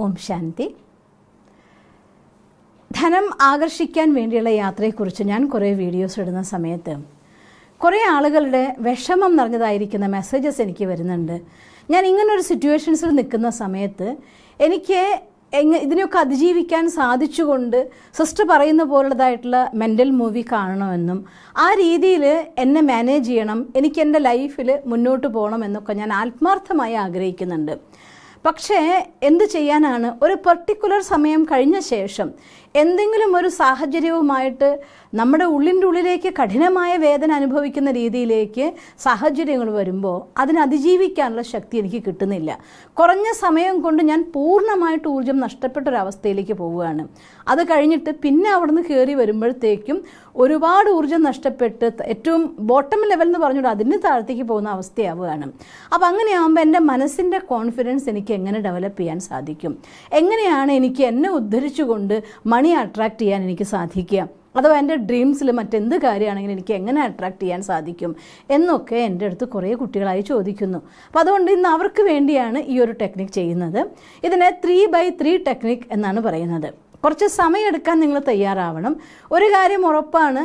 ഓം ശാന്തി. ധനം ആകർഷിക്കാൻ വേണ്ടിയുള്ള യാത്രയെക്കുറിച്ച് ഞാൻ കുറേ വീഡിയോസ് ഇടുന്ന സമയത്ത് കുറേ ആളുകളുടെ വിഷമം നിറഞ്ഞതായിരിക്കുന്ന മെസ്സേജസ് എനിക്ക് വരുന്നുണ്ട്. ഞാൻ ഇങ്ങനൊരു സിറ്റുവേഷൻസിൽ നിൽക്കുന്ന സമയത്ത് എനിക്ക് ഇതിനൊക്കെ അതിജീവിക്കാൻ സാധിച്ചുകൊണ്ട് സിസ്റ്റർ പറയുന്ന പോലുള്ളതായിട്ടുള്ള മെൻ്റൽ മൂവി കാണണമെന്നും ആ രീതിയിൽ എന്നെ മാനേജ് ചെയ്യണം, എനിക്ക് എൻ്റെ ലൈഫിൽ മുന്നോട്ട് പോകണം എന്നൊക്കെ ഞാൻ ആത്മാർത്ഥമായി ആഗ്രഹിക്കുന്നുണ്ട്. പക്ഷേ എന്ത് ചെയ്യാനാണ്, ഒരു പർട്ടിക്കുലർ സമയം കഴിഞ്ഞ ശേഷം എന്തെങ്കിലും ഒരു സാഹചര്യവുമായിട്ട് നമ്മുടെ ഉള്ളിൻ്റെ ഉള്ളിലേക്ക് കഠിനമായ വേദന അനുഭവിക്കുന്ന രീതിയിലേക്ക് സാഹചര്യങ്ങൾ വരുമ്പോൾ അതിനെ അതിജീവിക്കാനുള്ള ശക്തി എനിക്ക് കിട്ടുന്നില്ല. കുറഞ്ഞ സമയം കൊണ്ട് ഞാൻ പൂർണ്ണമായിട്ട് ഊർജ്ജം നഷ്ടപ്പെട്ടൊരവസ്ഥയിലേക്ക് പോവുകയാണ്. അത് കഴിഞ്ഞിട്ട് പിന്നെ അവിടുന്ന് കയറി വരുമ്പോഴത്തേക്കും ഒരുപാട് ഊർജ്ജം നഷ്ടപ്പെട്ട് ഏറ്റവും ബോട്ടം ലെവൽ എന്ന് പറഞ്ഞുകൊണ്ട് അതിന് താഴത്തേക്ക് പോകുന്ന അവസ്ഥയാവുകയാണ്. അപ്പോൾ അങ്ങനെയാകുമ്പോൾ എൻ്റെ മനസ്സിൻ്റെ കോൺഫിഡൻസ് എനിക്ക് എങ്ങനെ ഡെവലപ്പ് ചെയ്യാൻ സാധിക്കും? എങ്ങനെയാണ് എനിക്ക് എന്നെ ഉദ്ധരിച്ചുകൊണ്ട് മണി അട്രാക്റ്റ് ചെയ്യാൻ എനിക്ക് സാധിക്കുക? അഥവാ എൻ്റെ ഡ്രീംസിൽ മറ്റെന്ത് കാര്യമാണെങ്കിലും എനിക്ക് എങ്ങനെ അട്രാക്റ്റ് ചെയ്യാൻ സാധിക്കും എന്നൊക്കെ എൻ്റെ അടുത്ത് കുറേ കുട്ടികളായി ചോദിക്കുന്നു. അപ്പോൾ അതുകൊണ്ട് ഇന്ന് അവർക്ക് വേണ്ടിയാണ് ഈ ഒരു ടെക്നിക്ക് ചെയ്യുന്നത്. ഇതിനെ 3x3 ടെക്നിക്ക് എന്നാണ് പറയുന്നത്. കുറച്ച് സമയമെടുക്കാൻ നിങ്ങൾ തയ്യാറാവണം. ഒരു കാര്യം ഉറപ്പാണ്,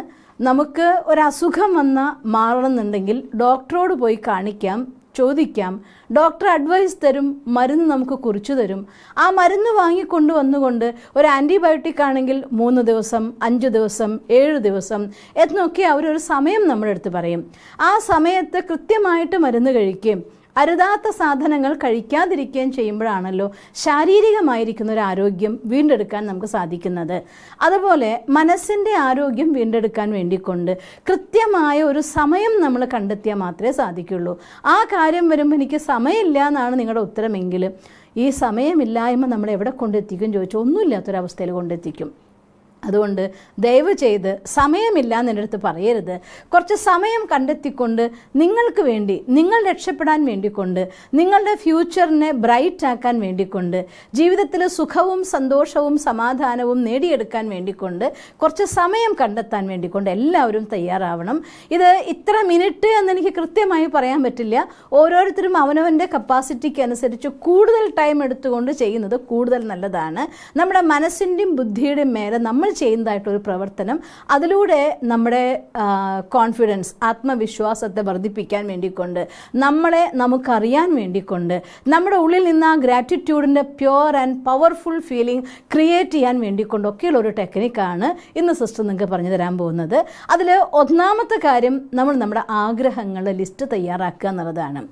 നമുക്ക് ഒരു അസുഖം വന്നാൽ മാറണമെന്നുണ്ടെങ്കിൽ ഡോക്ടറോട് പോയി കാണിക്കാം, ചോദിക്കാം, ഡോക്ടർ അഡ്വൈസ് തരും, മരുന്ന് നമുക്ക് കുറിച്ചു തരും. ആ മരുന്ന് വാങ്ങിക്കൊണ്ട് വന്നുകൊണ്ട് ഒരു ആൻറ്റിബയോട്ടിക് ആണെങ്കിൽ 3 ദിവസം, 5 ദിവസം, 7 ദിവസം എന്നൊക്കെ അവരൊരു സമയം നമ്മുടെ അടുത്ത് പറയും. ആ സമയത്ത് കൃത്യമായിട്ട് മരുന്ന് കഴിക്കുകയും അരുതാത്ത സാധനങ്ങൾ കഴിക്കാതിരിക്കുകയും ചെയ്യുമ്പോഴാണല്ലോ ശാരീരികമായിരിക്കുന്ന ഒരു ആരോഗ്യം വീണ്ടെടുക്കാൻ നമുക്ക് സാധിക്കുന്നത്. അതുപോലെ മനസ്സിൻ്റെ ആരോഗ്യം വീണ്ടെടുക്കാൻ വേണ്ടിക്കൊണ്ട് കൃത്യമായ ഒരു സമയം നമ്മൾ കണ്ടെത്തിയാൽ മാത്രമേ സാധിക്കുള്ളൂ. ആ കാര്യം വരുമ്പോൾ എനിക്ക് സമയമില്ല എന്നാണ് നിങ്ങളുടെ ഉത്തരമെങ്കിൽ ഈ സമയമില്ലായ്മ നമ്മളെ എവിടെ കൊണ്ടെത്തിക്കും ചോദിച്ചാൽ ഒന്നുമില്ലാത്തൊരവസ്ഥയിൽ കൊണ്ടെത്തിക്കും. അതുകൊണ്ട് ദയവ് ചെയ്ത് സമയമില്ല എന്നെ അടുത്ത് പറയരുത്. കുറച്ച് സമയം കണ്ടെത്തിക്കൊണ്ട് നിങ്ങൾക്ക് വേണ്ടി, നിങ്ങൾ രക്ഷപ്പെടാൻ വേണ്ടിക്കൊണ്ട്, നിങ്ങളുടെ ഫ്യൂച്ചറിനെ ബ്രൈറ്റ് ആക്കാൻ വേണ്ടിക്കൊണ്ട്, ജീവിതത്തിൽ സുഖവും സന്തോഷവും സമാധാനവും നേടിയെടുക്കാൻ വേണ്ടിക്കൊണ്ട് കുറച്ച് സമയം കണ്ടെത്താൻ വേണ്ടിക്കൊണ്ട് എല്ലാവരും തയ്യാറാവണം. ഇത് ഇത്ര മിനിറ്റ് എന്നെനിക്ക് കൃത്യമായി പറയാൻ പറ്റില്ല. ഓരോരുത്തരും അവനവൻ്റെ കപ്പാസിറ്റിക്ക് അനുസരിച്ച് കൂടുതൽ ടൈം എടുത്തുകൊണ്ട് ചെയ്യുന്നത് കൂടുതൽ നല്ലതാണ്. നമ്മുടെ മനസ്സിൻ്റെയും ബുദ്ധിയുടെയും മേലെ നമ്മൾ ചെയ്യുന്നതായിട്ടൊരു പ്രവർത്തനം, അതിലൂടെ നമ്മുടെ കോൺഫിഡൻസ്, ആത്മവിശ്വാസത്തെ വർദ്ധിപ്പിക്കാൻ വേണ്ടിക്കൊണ്ട്, നമ്മളെ നമുക്കറിയാൻ വേണ്ടിക്കൊണ്ട്, നമ്മുടെ ഉള്ളിൽ നിന്ന് ആ ഗ്രാറ്റിറ്റ്യൂഡിൻ്റെ pure and powerful feeling create ചെയ്യാൻ വേണ്ടിക്കൊണ്ടൊക്കെയുള്ള ഒരു ടെക്നിക്കാണ് ഇന്ന് സിസ്റ്റർ നിങ്ങൾക്ക് പറഞ്ഞു തരാൻ പോകുന്നത്. അതിൽ ഒന്നാമത്തെ കാര്യം, നമ്മൾ നമ്മുടെ ആഗ്രഹങ്ങളുടെ ലിസ്റ്റ് തയ്യാറാക്കുക എന്നുള്ളതാണ്.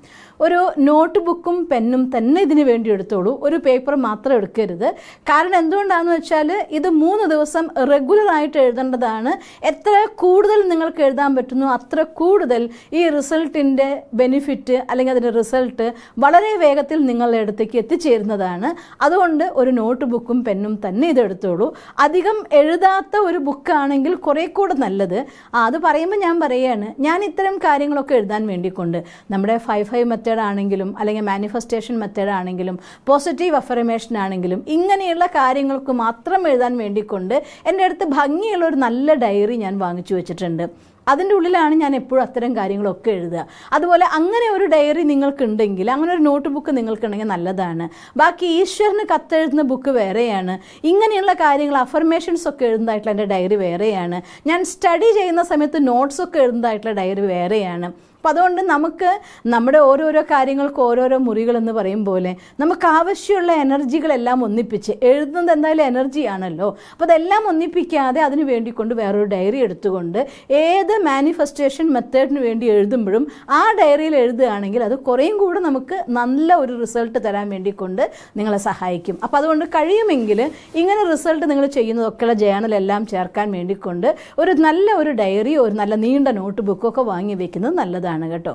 ഒരു നോട്ട് ബുക്കും പെന്നും തന്നെ ഇതിനു വേണ്ടി എടുത്തോളൂ, ഒരു പേപ്പർ മാത്രം എടുക്കരുത്. കാരണം എന്തുകൊണ്ടാണെന്ന് വെച്ചാൽ ഇത് 3 ദിവസം റെഗുലറായിട്ട് എഴുതേണ്ടതാണ്. എത്ര കൂടുതൽ നിങ്ങൾക്ക് എഴുതാൻ പറ്റുന്നു അത്ര കൂടുതൽ ഈ റിസൾട്ടിൻ്റെ ബെനിഫിറ്റ് അല്ലെങ്കിൽ അതിൻ്റെ റിസൾട്ട് വളരെ വേഗത്തിൽ നിങ്ങളുടെ അടുത്തേക്ക് എത്തിച്ചേരുന്നതാണ്. അതുകൊണ്ട് ഒരു നോട്ട് ബുക്കും പെന്നും തന്നെ ഇതെടുത്തോളൂ. അധികം എഴുതാത്ത ഒരു ബുക്കാണെങ്കിൽ കുറേ കൂടെ നല്ലത്. അത് പറയുമ്പോൾ ഞാൻ പറയുകയാണ്, ഞാൻ ഇത്തരം കാര്യങ്ങളൊക്കെ എഴുതാൻ വേണ്ടിക്കൊണ്ട് നമ്മുടെ 5 മെത്തേഡ് ആണെങ്കിലും അല്ലെങ്കിൽ മാനിഫെസ്റ്റേഷൻ മെത്തേഡ് ആണെങ്കിലും പോസിറ്റീവ് അഫർമേഷൻ ആണെങ്കിലും ഇങ്ങനെയുള്ള കാര്യങ്ങൾക്ക് മാത്രം എഴുതാൻ വേണ്ടിക്കൊണ്ട് എൻ്റെ അടുത്ത് ഭംഗിയുള്ള ഒരു നല്ല ഡയറി ഞാൻ വാങ്ങിച്ചു വെച്ചിട്ടുണ്ട്. അതിൻ്റെ ഉള്ളിലാണ് ഞാൻ എപ്പോഴും അത്തരം കാര്യങ്ങളൊക്കെ എഴുതുക. അതുപോലെ അങ്ങനെ ഒരു ഡയറി നിങ്ങൾക്കുണ്ടെങ്കിൽ, അങ്ങനെ ഒരു നോട്ട് ബുക്ക് നിങ്ങൾക്കുണ്ടെങ്കിൽ നല്ലതാണ്. ബാക്കി ഈശ്വരന് കത്തെഴുതുന്ന ബുക്ക് വേറെയാണ്, ഇങ്ങനെയുള്ള കാര്യങ്ങൾ അഫർമേഷൻസ് ഒക്കെ എഴുതുന്നതായിട്ടുള്ള എൻ്റെ ഡയറി വേറെയാണ്, ഞാൻ സ്റ്റഡി ചെയ്യുന്ന സമയത്ത് നോട്ട്സ് ഒക്കെ എഴുതുന്നതായിട്ടുള്ള ഡയറി വേറെയാണ്. അപ്പോൾ അതുകൊണ്ട് നമുക്ക് നമ്മുടെ ഓരോരോ കാര്യങ്ങൾക്ക് ഓരോരോ മുറികളെന്ന് പറയും പോലെ നമുക്ക് ആവശ്യമുള്ള എനർജികളെല്ലാം ഒന്നിപ്പിച്ച്, എഴുതുന്നത് എന്തായാലും എനർജിയാണല്ലോ, അപ്പോൾ അതെല്ലാം ഒന്നിപ്പിക്കാതെ അതിന് വേണ്ടിക്കൊണ്ട് വേറൊരു ഡയറി എടുത്തുകൊണ്ട് ഏത് മാനിഫെസ്റ്റേഷൻ മെത്തേഡിന് വേണ്ടി എഴുതുമ്പോഴും ആ ഡയറിയിൽ എഴുതുകയാണെങ്കിൽ അത് കുറേയും കൂടെ നമുക്ക് നല്ല ഒരു റിസൾട്ട് തരാൻ വേണ്ടിക്കൊണ്ട് നിങ്ങളെ സഹായിക്കും. അപ്പോൾ അതുകൊണ്ട് കഴിയുമെങ്കിൽ ഇങ്ങനെ റിസൾട്ട് നിങ്ങൾ ചെയ്യുന്നതൊക്കെയുള്ള ജേണലെല്ലാം ചേർക്കാൻ വേണ്ടിക്കൊണ്ട് ഒരു നല്ല ഒരു ഡയറി, ഒരു നല്ല നീണ്ട നോട്ട് ബുക്കൊക്കെ വാങ്ങി വെക്കുന്നത് നല്ലതാണ് കേട്ടോ.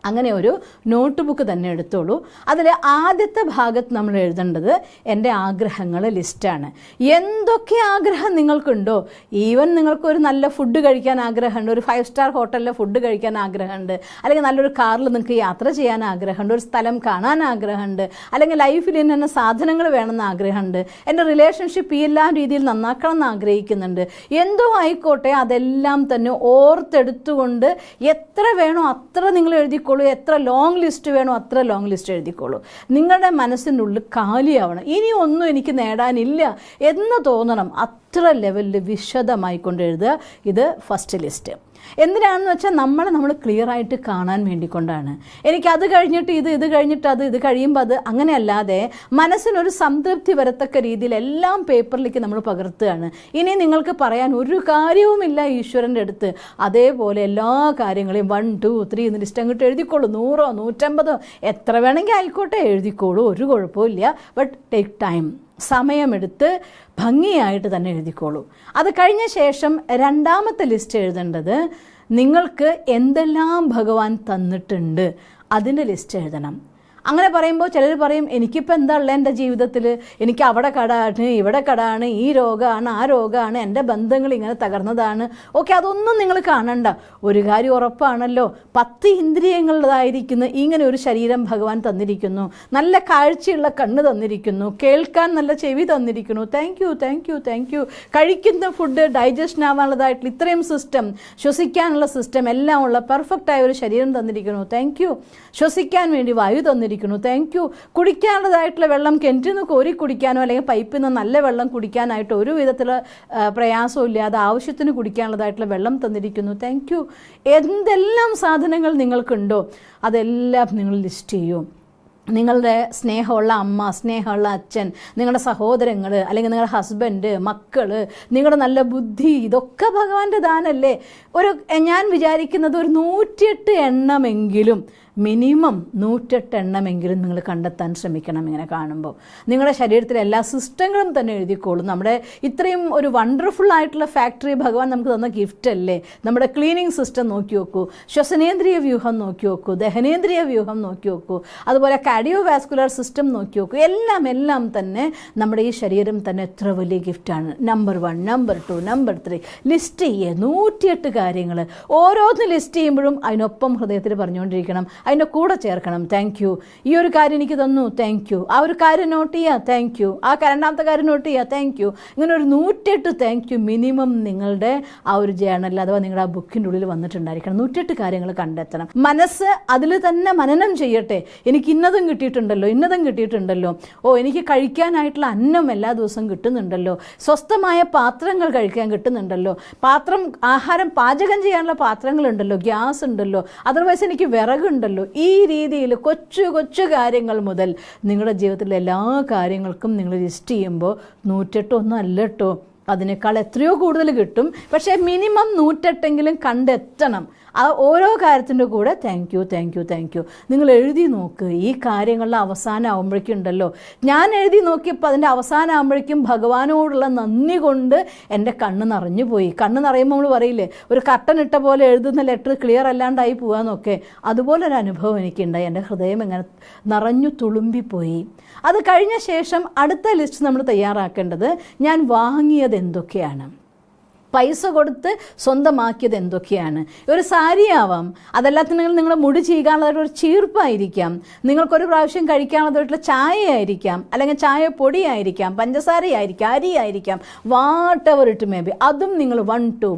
അങ്ങനെ ഒരു നോട്ട് ബുക്ക് തന്നെ എടുത്തോളൂ. അതിൽ ആദ്യത്തെ ഭാഗത്ത് നമ്മൾ എഴുതേണ്ടത് എൻ്റെ ആഗ്രഹങ്ങളെ ലിസ്റ്റാണ്. എന്തൊക്കെ ആഗ്രഹം നിങ്ങൾക്കുണ്ടോ, ഈവൻ നിങ്ങൾക്കൊരു നല്ല ഫുഡ് കഴിക്കാൻ ആഗ്രഹമുണ്ട്, ഒരു 5 സ്റ്റാർ ഹോട്ടലിലെ ഫുഡ് കഴിക്കാൻ ആഗ്രഹമുണ്ട്, അല്ലെങ്കിൽ നല്ലൊരു കാറിൽ നിങ്ങൾക്ക് യാത്ര ചെയ്യാൻ ആഗ്രഹമുണ്ട്, ഒരു സ്ഥലം കാണാൻ ആഗ്രഹമുണ്ട്, അല്ലെങ്കിൽ ലൈഫിൽ ഇന്ന സാധനങ്ങൾ വേണമെന്ന് ആഗ്രഹമുണ്ട്, എൻ്റെ റിലേഷൻഷിപ്പ് ഈ എല്ലാ രീതിയിൽ നന്നാക്കണം എന്ന് ആഗ്രഹിക്കുന്നുണ്ട്, എന്തോ ആയിക്കോട്ടെ അതെല്ലാം തന്നെ ഓർത്തെടുത്തുകൊണ്ട് എത്ര വേണോ അത്ര നിങ്ങൾ എഴുതി എഴുതിക്കോളൂ. എത്ര ലോങ് ലിസ്റ്റ് വേണോ അത്ര ലോങ് ലിസ്റ്റ് എഴുതിക്കോളൂ. നിങ്ങളുടെ മനസ്സിൻ്റെ ഉള്ളിൽ കാലിയാവണം. ഇനി ഒന്നും എനിക്ക് നേടാനില്ല എന്ന് തോന്നണം. അത്ര ലെവലിൽ വിശദമായിക്കൊണ്ട് എഴുതുക. ഇത് ഫസ്റ്റ് ലിസ്റ്റ്. എന്തിനാണെന്ന് വെച്ചാൽ നമ്മൾ ക്ലിയറായിട്ട് കാണാൻ വേണ്ടിക്കൊണ്ടാണ്. എനിക്കത് കഴിഞ്ഞിട്ട് ഇത് കഴിഞ്ഞിട്ട് ഇത് കഴിയുമ്പോൾ അത്, അങ്ങനെയല്ലാതെ മനസ്സിനൊരു സംതൃപ്തി വരത്തക്ക രീതിയിൽ എല്ലാം പേപ്പറിലേക്ക് നമ്മൾ പകർത്തുകയാണ്. ഇനി നിങ്ങൾക്ക് പറയാൻ ഒരു കാര്യവുമില്ല ഈശ്വരൻ്റെ അടുത്ത്. അതേപോലെ എല്ലാ കാര്യങ്ങളെയും 1 2 3 എന്ന് ലിസ്റ്റ് അങ്ങോട്ട് എഴുതിക്കോളൂ. 100 150 എത്ര വേണമെങ്കിൽ ആയിക്കോട്ടെ എഴുതിക്കോളൂ, ഒരു കുഴപ്പമില്ല. ബട്ട് ടേക്ക് ടൈം, സമയമെടുത്ത് ഭംഗിയായിട്ട് തന്നെ എഴുതിക്കോളൂ. അത് കഴിഞ്ഞ ശേഷം രണ്ടാമത്തെ ലിസ്റ്റ് എഴുതേണ്ടത് നിങ്ങൾക്ക് എന്തെല്ലാം ഭഗവാൻ തന്നിട്ടുണ്ട് അതിൻ്റെ ലിസ്റ്റ് എഴുതണം. അങ്ങനെ പറയുമ്പോൾ ചിലർ പറയും എനിക്കിപ്പോൾ എന്താ ഉള്ളത് എൻ്റെ ജീവിതത്തിൽ, എനിക്ക് അവിടെ കടാണ്, ഇവിടെ കടാണ്, ഈ രോഗമാണ്, ആ രോഗമാണ്, എൻ്റെ ബന്ധങ്ങൾ ഇങ്ങനെ തകർന്നതാണ്. ഓക്കെ, അതൊന്നും നിങ്ങൾ കാണണ്ട. ഒരു കാര്യം ഉറപ്പാണല്ലോ, 10 ഇന്ദ്രിയങ്ങളുടേതായിരിക്കുന്ന ഇങ്ങനെ ഒരു ശരീരം ഭഗവാൻ തന്നിരിക്കുന്നു, നല്ല കാഴ്ചയുള്ള കണ്ണ് തന്നിരിക്കുന്നു, കേൾക്കാൻ നല്ല ചെവി തന്നിരിക്കുന്നു. Thank you thank you thank you. കഴിക്കുന്ന ഫുഡ് ഡൈജഷൻ ആവാനുള്ളതായിട്ടുള്ള ഇത്രയും സിസ്റ്റം, ശ്വസിക്കാനുള്ള സിസ്റ്റം എല്ലാം ഉള്ള പെർഫെക്റ്റായ ഒരു ശരീരം തന്നിരിക്കുന്നു. Thank you. ശ്വസിക്കാൻ വേണ്ടി വായു തന്നിരിക്കുന്നു. Thank you. കുടിക്കാനുള്ളതായിട്ടുള്ള വെള്ളം കിണറ്റിൽ നിന്ന് കോരി കുടിക്കാനോ അല്ലെങ്കിൽ പൈപ്പിൽ നിന്ന് നല്ല വെള്ളം കുടിക്കാനായിട്ട് ഒരു വിധത്തിലുള്ള പ്രയാസവും ഇല്ലാതെ ആവശ്യത്തിന് കുടിക്കാനുള്ളതായിട്ടുള്ള വെള്ളം തന്നിരിക്കുന്നു. Thank you. എന്തെല്ലാം സാധനങ്ങൾ നിങ്ങൾക്കുണ്ടോ അതെല്ലാം നിങ്ങൾ ലിസ്റ്റ് ചെയ്യൂ. നിങ്ങളുടെ സ്നേഹമുള്ള അമ്മ, സ്നേഹമുള്ള അച്ഛൻ, നിങ്ങളുടെ സഹോദരങ്ങൾ, അല്ലെങ്കിൽ നിങ്ങളുടെ ഹസ്ബൻഡ്, മക്കൾ, നിങ്ങളുടെ നല്ല ബുദ്ധി, ഇതൊക്കെ ഭഗവാന്റെ ദാനല്ലേ. ഞാൻ വിചാരിക്കുന്നത് ഒരു 108 എണ്ണമെങ്കിലും, മിനിമം 108 എണ്ണമെങ്കിലും നിങ്ങൾ കണ്ടെത്താൻ ശ്രമിക്കണം. ഇങ്ങനെ കാണുമ്പോൾ നിങ്ങളുടെ ശരീരത്തിലെ എല്ലാ സിസ്റ്റങ്ങളും തന്നെ എഴുതിക്കോളും. നമ്മുടെ ഇത്രയും ഒരു വണ്ടർഫുൾ ആയിട്ടുള്ള ഫാക്ടറി ഭഗവാൻ നമുക്ക് തന്ന ഗിഫ്റ്റ് അല്ലേ. നമ്മുടെ ക്ലീനിങ് സിസ്റ്റം നോക്കി നോക്കൂ, ശ്വസനേന്ദ്രിയ വ്യൂഹം നോക്കി നോക്കൂ, ദഹനേന്ദ്രിയ വ്യൂഹം നോക്കി നോക്കൂ, അതുപോലെ കാർഡിയോ വാസ്കുലർ സിസ്റ്റം നോക്കി നോക്കൂ. എല്ലാം തന്നെ നമ്മുടെ ഈ ശരീരം തന്നെ എത്ര വലിയ ഗിഫ്റ്റാണ്. നമ്പർ 1, നമ്പർ 2, നമ്പർ 3 ലിസ്റ്റ് ചെയ്യുക. 108 കാര്യങ്ങൾ ഓരോന്ന് ലിസ്റ്റ് ചെയ്യുമ്പോഴും അതിനൊപ്പം ഹൃദയത്തിൽ പറഞ്ഞുകൊണ്ടിരിക്കണം, അതിൻ്റെ കൂടെ ചേർക്കണം. താങ്ക് യു, ഈ ഒരു കാര്യം എനിക്ക് തന്നു, താങ്ക് യു. ആ ഒരു കാര്യം നോട്ട് ചെയ്യുക, താങ്ക് യു. ആ രണ്ടാമത്തെ കാര്യം നോട്ട് ചെയ്യുക, താങ്ക് യു. ഇങ്ങനെ ഒരു 108 താങ്ക് യു മിനിമം നിങ്ങളുടെ ആ ഒരു ജേണലിൽ അഥവാ നിങ്ങളുടെ ആ ബുക്കിൻ്റെ ഉള്ളിൽ വന്നിട്ടുണ്ടായിരിക്കണം. 108 കാര്യങ്ങൾ കണ്ടെത്തണം. മനസ്സ് അതിൽ തന്നെ മനനം ചെയ്യട്ടെ. എനിക്ക് ഇന്നതും കിട്ടിയിട്ടുണ്ടല്ലോ, ഇന്നതും കിട്ടിയിട്ടുണ്ടല്ലോ, എനിക്ക് കഴിക്കാനായിട്ടുള്ള അന്നം എല്ലാ ദിവസവും കിട്ടുന്നുണ്ടല്ലോ, സ്വസ്ഥമായ പാത്രങ്ങൾ കഴിക്കാൻ കിട്ടുന്നുണ്ടല്ലോ, ആഹാരം പാചകം ചെയ്യാനുള്ള പാത്രങ്ങളുണ്ടല്ലോ, ഗ്യാസ് ഉണ്ടല്ലോ, അതർവൈസ് എനിക്ക് വിറകുണ്ടല്ലോ. ഈ രീതിയിൽ കൊച്ചു കാര്യങ്ങൾ മുതൽ നിങ്ങളുടെ ജീവിതത്തിലെ എല്ലാ കാര്യങ്ങൾക്കും നിങ്ങൾ ലിസ്റ്റ് ചെയ്യുമ്പോൾ 108 ഒന്നും അല്ല കേട്ടോ, അതിനേക്കാൾ എത്രയോ കൂടുതൽ കിട്ടും. പക്ഷേ മിനിമം 108എങ്കിലും കണ്ടെത്തണം. ആ ഓരോ കാര്യത്തിൻ്റെ കൂടെ thank you thank you thank you നിങ്ങൾ എഴുതി നോക്ക്. ഈ കാര്യങ്ങളുടെ അവസാനം ആകുമ്പോഴേക്കും ഉണ്ടല്ലോ, ഞാൻ എഴുതി നോക്കിയപ്പോൾ അതിൻ്റെ അവസാനം ആകുമ്പോഴേക്കും ഭഗവാനോടുള്ള നന്ദി കൊണ്ട് എൻ്റെ കണ്ണ് നിറഞ്ഞു പോയി. കണ്ണ് നിറയുമ്പോൾ നമ്മൾ പറയില്ലേ, ഒരു കട്ടൻ ഇട്ട പോലെ എഴുതുന്ന ലെറ്റർ ക്ലിയർ അല്ലാണ്ടായി പോകാമെന്നൊക്കെ, അതുപോലൊരു അനുഭവം എനിക്കുണ്ടായി. എൻ്റെ ഹൃദയം ഇങ്ങനെ നിറഞ്ഞു തുളുമ്പിപ്പോയി. അത് കഴിഞ്ഞ ശേഷം അടുത്ത ലിസ്റ്റ് നമ്മൾ തയ്യാറാക്കേണ്ടത് ഞാൻ വാങ്ങിയത് എന്തൊക്കെയാണ്, പൈസ കൊടുത്ത് സ്വന്തമാക്കിയത് എന്തൊക്കെയാണ്. ഒരു സാരി ആവാം, അതല്ലാത്തിനെങ്കിൽ നിങ്ങളുടെ മുടി ചെയ്യാനുള്ളതൊരു ചീർപ്പായിരിക്കാം, നിങ്ങൾക്കൊരു പ്രാവശ്യം കഴിക്കാനുള്ളതായിട്ടുള്ള ചായ ആയിരിക്കാം, അല്ലെങ്കിൽ ചായ പൊടിയായിരിക്കാം, പഞ്ചസാരയായിരിക്കാം, അരിയായിരിക്കാം, whatever it may be. അതും നിങ്ങൾ 1 to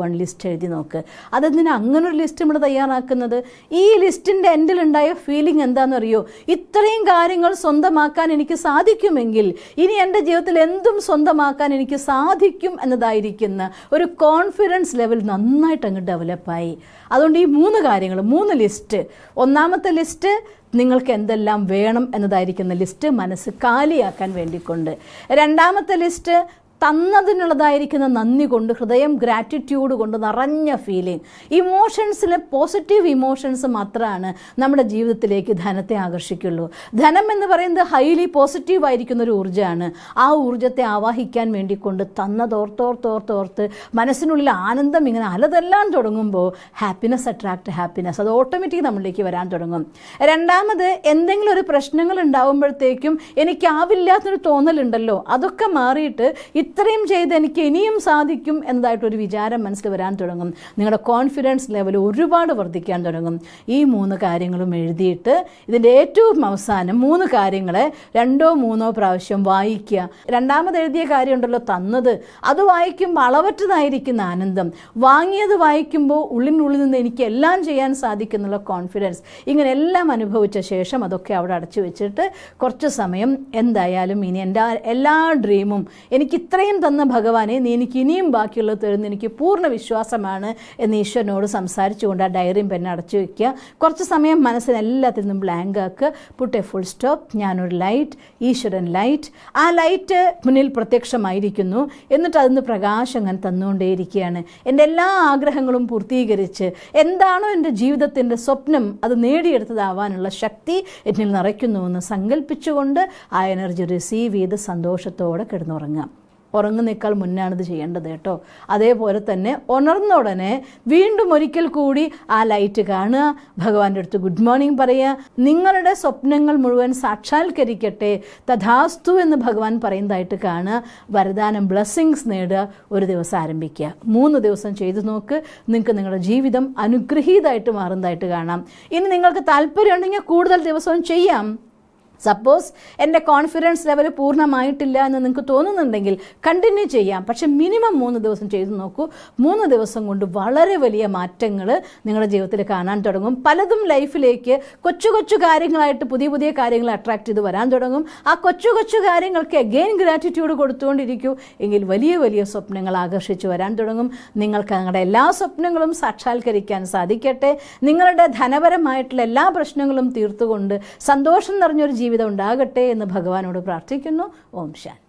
1 ലിസ്റ്റ് എഴുതി നോക്ക്. അതെന്തിനാ അങ്ങനൊരു ലിസ്റ്റ് നമ്മൾ തയ്യാറാക്കുന്നത്? ഈ ലിസ്റ്റിൻ്റെ എൻഡിലുണ്ടായ ഫീലിംഗ് എന്താണെന്നറിയോ? ഇത്രയും കാര്യങ്ങൾ സ്വന്തമാക്കാൻ എനിക്ക് സാധിക്കുമെങ്കിൽ ഇനി എൻ്റെ ജീവിതത്തിൽ എന്തും സ്വന്തമാക്കാൻ എനിക്ക് സാധിക്കും എന്നതായിരിക്കുന്ന ഒരു കോൺഫിഡൻസ് ലെവൽ നന്നായിട്ട് അങ്ങ് ഡെവലപ്പായി. അതുകൊണ്ട് ഈ 3 കാര്യങ്ങൾ, 3 ലിസ്റ്റ്. ഒന്നാമത്തെ ലിസ്റ്റ് നിങ്ങൾക്ക് എന്തെല്ലാം വേണം എന്നതായിരിക്കുന്ന ലിസ്റ്റ്, മനസ്സ് കാലിയാക്കാൻ വേണ്ടിക്കൊണ്ട്. രണ്ടാമത്തെ ലിസ്റ്റ് തന്നതിനുള്ളതായിരിക്കുന്ന നന്ദി കൊണ്ട്, ഹൃദയം ഗ്രാറ്റിറ്റ്യൂഡ് കൊണ്ട് നിറഞ്ഞ ഫീലിംഗ്. ഇമോഷൻസിൽ പോസിറ്റീവ് ഇമോഷൻസ് മാത്രമാണ് നമ്മുടെ ജീവിതത്തിലേക്ക് ധനത്തെ ആകർഷിക്കുള്ളൂ. ധനം എന്ന് പറയുന്നത് ഹൈലി പോസിറ്റീവ് ആയിരിക്കുന്ന ഒരു ഊർജ്ജമാണ്. ആ ഊർജ്ജത്തെ ആവാഹിക്കാൻ വേണ്ടിക്കൊണ്ട് തന്നതോർത്തോർത്തോർത്തോർത്ത് മനസ്സിനുള്ളിൽ ആനന്ദം ഇങ്ങനെ അലതെല്ലാം തുടങ്ങുമ്പോൾ ഹാപ്പിനെസ് അട്രാക്ട് ഹാപ്പിനെസ്, അത് ഓട്ടോമാറ്റിക് നമ്മളിലേക്ക് വരാൻ തുടങ്ങും. രണ്ടാമത് എന്തെങ്കിലും ഒരു പ്രശ്നങ്ങൾ ഉണ്ടാകുമ്പോഴത്തേക്കും എനിക്കാവില്ലാത്തൊരു തോന്നലുണ്ടല്ലോ, അതൊക്കെ മാറിയിട്ട് ഇത്രയും ചെയ്ത് എനിക്ക് ഇനിയും സാധിക്കും എന്നതായിട്ടൊരു വിചാരം മനസ്സിൽ വരാൻ തുടങ്ങും. നിങ്ങളുടെ കോൺഫിഡൻസ് ലെവൽ ഒരുപാട് വർദ്ധിക്കാൻ തുടങ്ങും. ഈ 3 കാര്യങ്ങളും എഴുതിയിട്ട് ഇതിൻ്റെ ഏറ്റവും അവസാനം 3 കാര്യങ്ങളെ 2-3 പ്രാവശ്യം വായിക്കുക. രണ്ടാമത് എഴുതിയ കാര്യമുണ്ടല്ലോ, തന്നത്, അത് വായിക്കുമ്പോൾ അളവറ്റതായിരിക്കുന്ന ആനന്ദം, വാങ്ങിയത് വായിക്കുമ്പോൾ ഉള്ളിനുള്ളിൽ നിന്ന് എനിക്ക് എല്ലാം ചെയ്യാൻ സാധിക്കുന്നുള്ള കോൺഫിഡൻസ്, ഇങ്ങനെ എല്ലാം അനുഭവിച്ച ശേഷം അതൊക്കെ അവിടെ അടച്ചു വെച്ചിട്ട് കുറച്ച് സമയം എന്തായാലും ഇനി എൻ്റെ എല്ലാ ഡ്രീമും എനിക്ക് ഇത്രയും തന്ന ഭഗവാനെ, നീ എനിക്ക് ഇനിയും ബാക്കിയുള്ളത് തരുന്ന എനിക്ക് പൂർണ്ണ വിശ്വാസമാണ് എന്ന് ഈശ്വരനോട് സംസാരിച്ചുകൊണ്ട് ആ ഡയറിയും പെന്നെ അടച്ചു വയ്ക്കുക. കുറച്ച് സമയം മനസ്സിന് എല്ലാത്തിൽ നിന്നും ബ്ലാങ്ക് ആക്കുക. Put a full stop. ഞാനൊരു ലൈറ്റ്, ഈശ്വരൻ ലൈറ്റ്, ആ ലൈറ്റ് മുന്നിൽ പ്രത്യക്ഷമായിരിക്കുന്നു. എന്നിട്ട് അതിന് പ്രകാശം അങ്ങനെ തന്നുകൊണ്ടേയിരിക്കുകയാണ്. എൻ്റെ എല്ലാ ആഗ്രഹങ്ങളും പൂർത്തീകരിച്ച് എന്താണോ എൻ്റെ ജീവിതത്തിൻ്റെ സ്വപ്നം അത് നേടിയെടുത്തതാവാനുള്ള ശക്തി എന്നിൽ നിറയ്ക്കുന്നുവെന്ന് സങ്കല്പിച്ചുകൊണ്ട് ആ എനർജി റിസീവ് ചെയ്ത് സന്തോഷത്തോടെ കിടന്നുറങ്ങാം. ഉറങ്ങുന്നേക്കാൾ മുന്നാണിത് ചെയ്യേണ്ടത് കേട്ടോ. അതേപോലെ തന്നെ ഉണർന്ന ഉടനെ വീണ്ടും ഒരിക്കൽ കൂടി ആ ലൈറ്റ് കാണുക, ഭഗവാന്റെ അടുത്ത് ഗുഡ് മോർണിംഗ് പറയുക. നിങ്ങളുടെ സ്വപ്നങ്ങൾ മുഴുവൻ സാക്ഷാത്കരിക്കട്ടെ, തഥാസ്തു എന്ന് ഭഗവാൻ പറയുന്നതായിട്ട് കാണുക. വരദാനം ബ്ലെസ്സിങ്സ് നേടുക. ഒരു ദിവസം ആരംഭിക്കുക. 3 ദിവസം ചെയ്തു നോക്ക്. നിങ്ങൾക്ക് നിങ്ങളുടെ ജീവിതം അനുഗ്രഹീതമായിട്ട് മാറുന്നതായിട്ട് കാണാം. ഇനി നിങ്ങൾക്ക് താല്പര്യമുണ്ടെങ്കിൽ കൂടുതൽ ദിവസവും ചെയ്യാം. സപ്പോസ് എൻ്റെ കോൺഫിഡൻസ് ലെവൽ പൂർണ്ണമായിട്ടില്ല എന്ന് നിങ്ങൾക്ക് തോന്നുന്നുണ്ടെങ്കിൽ കണ്ടിന്യൂ ചെയ്യാം. പക്ഷേ മിനിമം 3 ദിവസം ചെയ്തു നോക്കൂ. 3 ദിവസം കൊണ്ട് വളരെ വലിയ മാറ്റങ്ങൾ നിങ്ങളുടെ ജീവിതത്തിൽ കാണാൻ തുടങ്ങും. പലതും ലൈഫിലേക്ക് കൊച്ചു കൊച്ചു കാര്യങ്ങളായിട്ട് പുതിയ പുതിയ കാര്യങ്ങൾ അട്രാക്ട് ചെയ്ത് വരാൻ തുടങ്ങും. ആ കൊച്ചു കൊച്ചു കാര്യങ്ങൾക്ക് അഗെയിൻ ഗ്രാറ്റിറ്റ്യൂഡ് കൊടുത്തുകൊണ്ടിരിക്കൂ. എങ്കിൽ വലിയ വലിയ സ്വപ്നങ്ങൾ ആകർഷിച്ച് വരാൻ തുടങ്ങും. നിങ്ങൾക്ക് നിങ്ങളുടെ എല്ലാ സ്വപ്നങ്ങളും സാക്ഷാത്കരിക്കാൻ സാധിക്കട്ടെ. നിങ്ങളുടെ ധനപരമായിട്ടുള്ള എല്ലാ പ്രശ്നങ്ങളും തീർത്തുകൊണ്ട് സന്തോഷം നിറഞ്ഞൊരു ജീവിതം ഉണ്ടാകട്ടെ എന്ന് ഭഗവാനോട് പ്രാർത്ഥിക്കുന്നു. ഓം ശാന്തി.